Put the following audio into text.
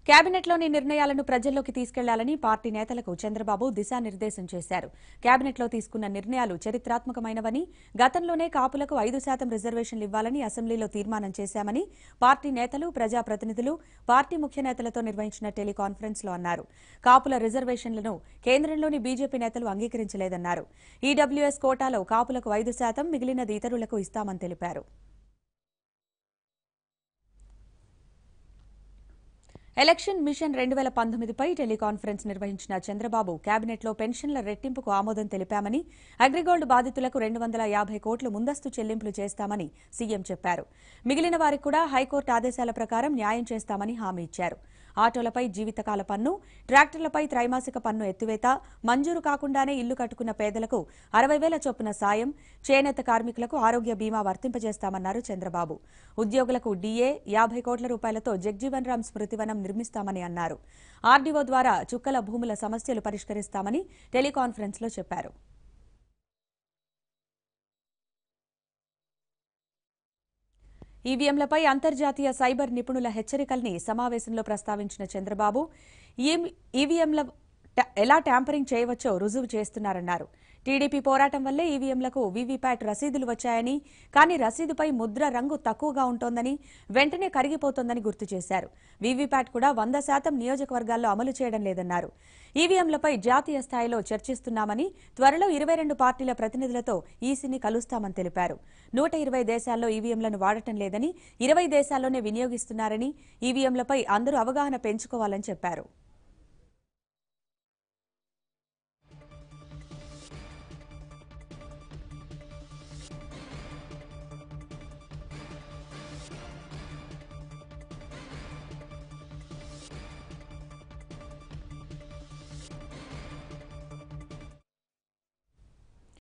కేబినెట్లోని నిర్ణయాలను ప్రజల్లోకి తీసుకెళ్లాలని పార్టీ నేతలకు చంద్రబాబు దిశానిర్దేశం చేశారు. కేబినెట్లో తీసుకున్న నిర్ణయాలు చరిత్రాత్మకమైనవని, గతంలోనే కాపులకు 5% రిజర్వేషన్లు ఇవ్వాలని అసెంబ్లీలో తీర్మానం చేశామని పార్టీ నేతలు, ప్రజాప్రతినిధులు పార్టీ ముఖ్య నేతలతో నిర్వహించిన టెలికాన్ఫరెన్స్లో అన్నారు. కాపుల రిజర్వేషన్లను కేంద్రంలోని బీజేపీ నేతలు అంగీకరించలేదన్నారు. ఈడబ్ల్యూఎస్ కోటాలో కాపులకు 5%, మిగిలినది ఇతరులకు ఇస్తామని తెలిపారు. ఎలక్షన్ మిషన్ 2019పై టెలికాన్ఫరెన్స్ నిర్వహించిన చంద్రబాబు కేబినెట్లో పెన్షన్ల రెట్టింపుకు ఆమోదం తెలిపామని, అగ్రిగోల్డ్ బాధితులకు 250 కోట్లు ముందస్తు చెల్లింపులు చేస్తామని సీఎం చెప్పారు. మిగిలిన వారికి కూడా హైకోర్టు ఆదేశాల ప్రకారం న్యాయం చేస్తామని హామీ ఇచ్చారు. ఆటోలపై జీవితకాల పన్ను, ట్రాక్టర్లపై త్రైమాసిక పన్ను ఎత్తివేత, మంజూరు కాకుండానే ఇల్లు కట్టుకున్న పేదలకు 60,000 చొప్పున సాయం, చేనేత కార్మికులకు ఆరోగ్య బీమా వర్తింపజేస్తామన్నారు చంద్రబాబు. ఉద్యోగులకు డీఏ 50 కోట్ల రూపాయలతో జగ్జీవన్ రామ్ స్మృతివనం నిర్మిస్తామని అన్నారు. ఆర్డీఓ ద్వారా చుక్కల భూముల సమస్యలు పరిష్కరిస్తామని టెలికాన్ఫరెన్స్లో చెప్పారు. ఈవీఎంలపై అంతర్జాతీయ సైబర్ నిపుణుల హెచ్చరికల్ని సమావేశంలో ప్రస్తావించిన చంద్రబాబు ఈవీఎంల ఎలా ట్యాంపరింగ్ చేయవచ్చో రుజువు చేస్తున్నారన్నారు. టీడీపీ పోరాటం వల్లే ఈవీఎంలకు వీవీప్యాట్ రసీదులు వచ్చాయని, కానీ రసీదుపై ముద్ర రంగు తక్కువగా ఉంటోందని, వెంటనే కరిగిపోతోందని గుర్తు చేశారు. వీవీప్యాట్ కూడా 100% నియోజకవర్గాల్లో అమలు చేయడం లేదన్నారు. ఈవీఎంలపై జాతీయ స్థాయిలో చర్చిస్తున్నామని, త్వరలో 22 పార్టీల ప్రతినిధులతో ఈసీని కలుస్తామని తెలిపారు. 120 దేశాల్లో ఈవీఎంలను వాడటం లేదని, 20 దేశాల్లోనే వినియోగిస్తున్నారని, ఈవీఎంలపై అందరూ అవగాహన పెంచుకోవాలని చెప్పారు.